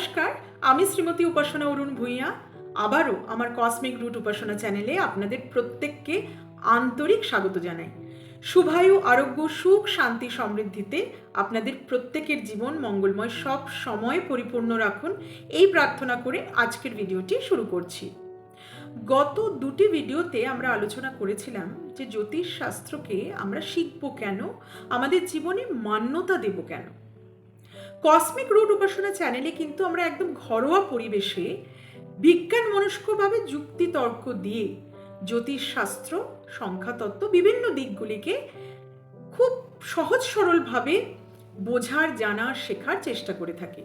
নমস্কার, আমি শ্রীমতী উপাসনা অরুণ ভূঁইয়া আবারও আমার কসমিক রুট উপাসনা চ্যানেলে আপনাদের প্রত্যেককে আন্তরিক স্বাগত জানাই। শুভায়ু, আরোগ্য, সুখ, শান্তি, সমৃদ্ধিতে আপনাদের প্রত্যেকের জীবন মঙ্গলময় সব সময় পরিপূর্ণ রাখুন, এই প্রার্থনা করে আজকের ভিডিওটি শুরু করছি। গত দুটি ভিডিওতে আমরা আলোচনা করেছিলাম যে জ্যোতিষ শাস্ত্রকে আমরা শিখব কেন, আমাদের জীবনে মান্যতা দেব কেন। কসমিক রুট উপাসনা চ্যানেলে কিন্তু আমরা একদম ঘরোয়া পরিবেশে বিজ্ঞান মনস্কভাবে যুক্তি তর্ক দিয়ে জ্যোতিষ শাস্ত্র, সংখ্যাতত্ত্ব বিভিন্ন দিকগুলিকে খুব সহজ সরলভাবে বোঝার, জানার, শেখার চেষ্টা করে থাকি।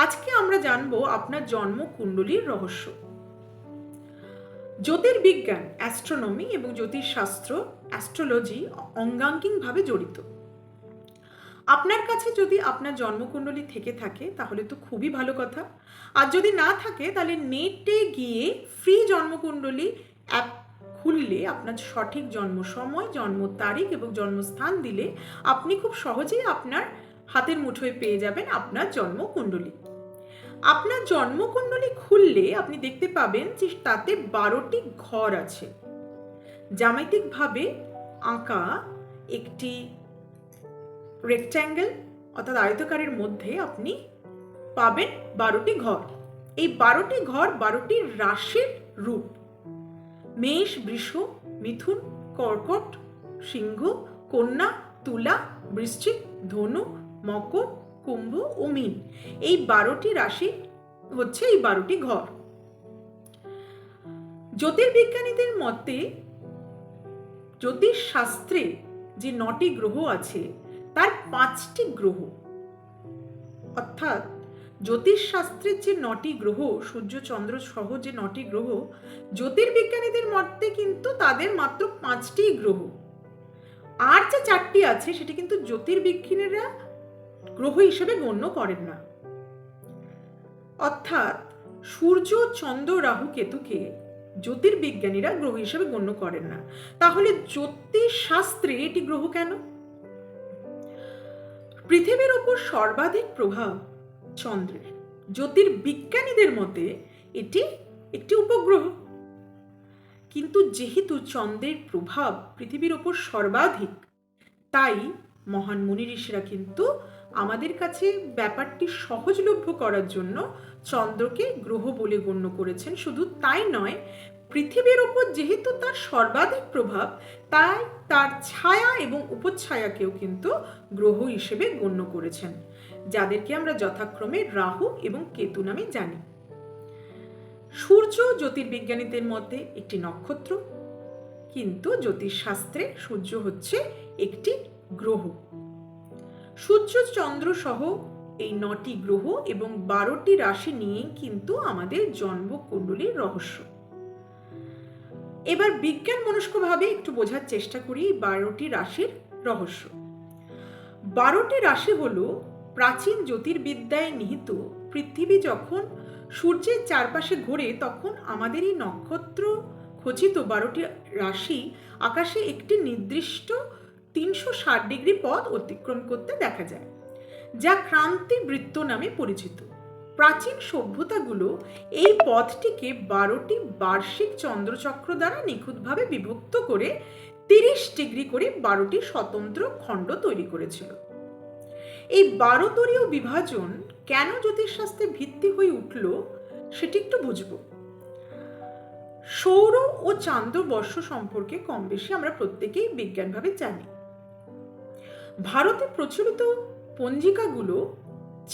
আজকে আমরা জানবো আপনার জন্ম কুণ্ডলীর রহস্য। জ্যোতির্বিজ্ঞান, অ্যাস্ট্রোনমি এবং জ্যোতিষ শাস্ত্র, অ্যাস্ট্রোলজি অঙ্গাঙ্গিকভাবে জড়িত। আপনার কাছে যদি আপনার জন্মকুণ্ডলী থেকে থাকে তাহলে তো খুবই ভালো কথা, আর যদি না থাকে তাহলে নেটে গিয়ে ফ্রি জন্মকুণ্ডলী অ্যাপ খুললে আপনার সঠিক জন্ম সময়, জন্ম তারিখ এবং জন্মস্থান দিলে আপনি খুব সহজেই আপনার হাতের মুঠোয় পেয়ে যাবেন আপনার জন্মকুণ্ডলী। আপনার জন্মকুণ্ডলী খুললে আপনি দেখতে পাবেন যে তাতে 12টি ঘর আছে। জ্যামিতিকভাবে আঁকা একটি রেক্ট্যাঙ্গেল অর্থাৎ আয়তকারের মধ্যে আপনি পাবেন 12টি ঘর। এই 12টি ঘর 12টি রাশির রূপ: মেষ, বৃষ, মিথুন, কর্কট, সিংহ, কন্যা, তুলা, বৃশ্চিক, ধনু, মকর, কুম্ভ ও মীন। এই 12টি রাশি হচ্ছে এই 12টি ঘর। জ্যোতির্বিজ্ঞানীদের মতে জ্যোতিষ শাস্ত্রে যে 9টি গ্রহ আছে তার 5টি গ্রহ, অর্থাৎ জ্যোতিষ শাস্ত্রের যে 9টি গ্রহ, সূর্য, চন্দ্র সহ যে 9টি গ্রহ, জ্যোতির্বিজ্ঞানীদের মতে কিন্তু তাদের মাত্র 5টি গ্রহ। আর যে 4টি আছে সেটি কিন্তু জ্যোতির্বিজ্ঞানীরা গ্রহ হিসেবে গণ্য করেন না। অর্থাৎ সূর্য, চন্দ্র, রাহু, কেতুকে জ্যোতির্বিজ্ঞানীরা গ্রহ হিসেবে গণ্য করেন না। তাহলে জ্যোতিষ শাস্ত্রে এটি গ্রহ কেন? পৃথিবীর ওপর সর্বাধিক প্রভাব চন্দ্রের। জ্যোতির্বিজ্ঞানীদের মতে এটি একটি উপগ্রহ, কিন্তু যেহেতু চন্দ্রের প্রভাব পৃথিবীর ওপর সর্বাধিক, তাই মহান মুনি ঋষিরা কিন্তু আমাদের কাছে ব্যাপারটি সহজলভ্য করার জন্য চন্দ্রকে গ্রহ বলে গণ্য করেছেন। শুধু তাই নয়, পৃথিবীর ওপর যেহেতু তার সর্বাধিক প্রভাব, তাই তার ছায়া এবং উপচ্ছায়াকেও কিন্তু গ্রহ হিসেবে গণ্য করেছেন, যাদেরকে আমরা যথাক্রমে রাহু এবং কেতু নামে জানি। সূর্য জ্যোতির্বিজ্ঞানীদের মতে একটি নক্ষত্র, কিন্তু জ্যোতিষ শাস্ত্রে সূর্য হচ্ছে একটি গ্রহ। সূর্য, চন্দ্র সহ এই 9টি গ্রহ এবং 12টি রাশি নিয়ে কিন্তু আমাদের জন্মকুণ্ডলীর রহস্য। এবার বিজ্ঞান মনস্কভাবে একটু বোঝার চেষ্টা করি 12টি রাশির রহস্য। 12টি রাশি হলো প্রাচীন জ্যোতির্বিদ্যায় নিহিত। পৃথিবী যখন সূর্যের চারপাশে ঘোরে তখন আমাদের এই নক্ষত্র খচিত 12টি রাশি আকাশে একটি নির্দিষ্ট 360 ডিগ্রি পথ অতিক্রম করতে দেখা যায়, যা ক্রান্তি বৃত্ত নামে পরিচিত। প্রাচীন সভ্যতাগুলো এই পথটিকে 12টি বার্ষিক চন্দ্রচক্র দ্বারা নিখুঁতভাবে বিভক্ত করে 30 ডিগ্রি করে 12টি স্বতন্ত্র খণ্ড তৈরি করেছিল। এই 12 তরীয় বিভাজন কেন জ্যোতিষশাস্ত্রে ভিত্তি হয়ে উঠল সেটি একটু বুঝব। সৌর ও চান্দ্র বর্ষ সম্পর্কে কম বেশি আমরা প্রত্যেকেই বিজ্ঞানভাবে জানি। ভারতে প্রচলিত পঞ্জিকাগুলো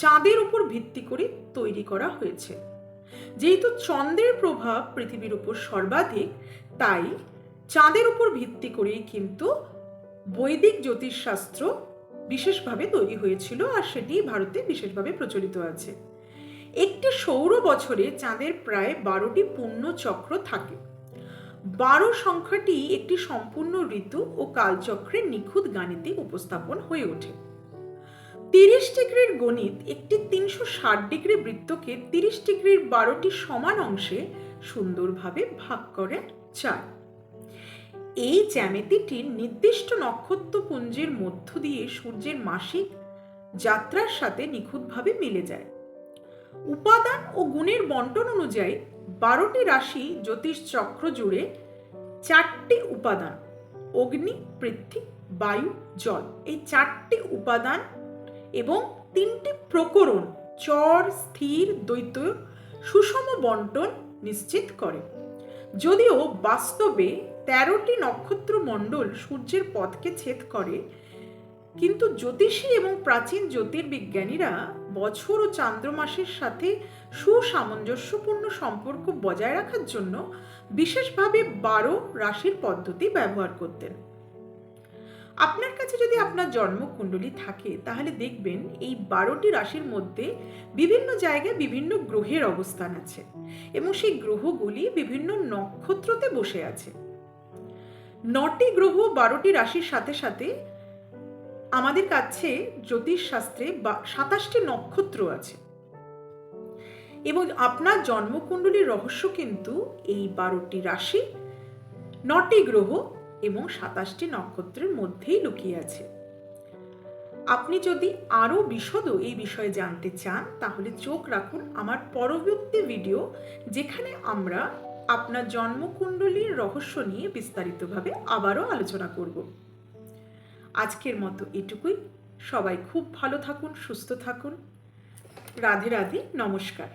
চাঁদের উপর ভিত্তি করে তৈরি করা হয়েছে। যেহেতু চন্দ্রের প্রভাব পৃথিবীর উপর সর্বাধিক, তাই চাঁদের উপর ভিত্তি করেই কিন্তু বৈদিক জ্যোতিষশাস্ত্র বিশেষভাবে তৈরি হয়েছিল, আর সেটি ভারতে বিশেষভাবে প্রচলিত আছে। একটি সৌর বছরে চাঁদের প্রায় 12টি পূর্ণ চক্র থাকে। 12 সংখ্যাটি একটি সম্পূর্ণ ঋতু ও কালচক্রের নিখুঁত গাণিতিক উপস্থাপন হয়ে ওঠে। 30 ডিগ্রির গণিত একটি 360 ডিগ্রি বৃত্তকে 30 ডিগ্রির 12টি সমান অংশে সুন্দরভাবে ভাগ করে যায়। এই জ্যামিতিটি নির্দিষ্ট নক্ষত্রপুঞ্জের মধ্য দিয়ে সূর্যের মাসিক যাত্রার সাথে নিখুঁতভাবে মিলে যায়। উপাদান ও গুণের বন্টন অনুযায়ী 12টি রাশি জ্যোতিষ চক্র জুড়ে 4টি উপাদান অগ্নি, পৃথ্বী, বায়ু, জল, এই 4টি উপাদান এবং 3টি প্রকরণ চর, স্থির, দ্বৈত সুষম বন্টন নিশ্চিত করে। যদিও বাস্তবে 13টি নক্ষত্র মণ্ডল সূর্যের পথকে ছেদ করে, কিন্তু জ্যোতিষী এবং প্রাচীন জ্যোতির্বিজ্ঞানীরা বছর ও চান্দ্রমাসের সাথে সুসামঞ্জস্যপূর্ণ সম্পর্ক বজায় রাখার জন্য বিশেষভাবে 12 রাশির পদ্ধতি ব্যবহার করতেন। আপনার কাছে যদি আপনার জন্মকুণ্ডলী থাকে তাহলে দেখবেন এই 12টি রাশির মধ্যে বিভিন্ন জায়গায় বিভিন্ন গ্রহের অবস্থান আছে এবং সেই গ্রহগুলি বিভিন্ন নক্ষত্রতে বসে আছে। 9টি গ্রহ 12টি রাশির সাথে সাথে আমাদের কাছে জ্যোতিষ শাস্ত্রে 27টি নক্ষত্র আছে এবং আপনার জন্মকুণ্ডলীর রহস্য কিন্তু এই 12টি রাশি, 9টি গ্রহ এবং 27টি নক্ষত্রের মধ্যেই লুকিয়ে আছে। আপনি যদি আরো বিশদ এই বিষয়ে জানতে চান তাহলে চোখ রাখুন আমার পরবর্তী ভিডিও, যেখানে আমরা আপনার জন্মকুণ্ডলীর রহস্য নিয়ে বিস্তারিতভাবে আবারও আলোচনা করব। আজকের মতো এটুকুই। সবাই খুব ভালো থাকুন, সুস্থ থাকুন। রাধে রাধে, নমস্কার।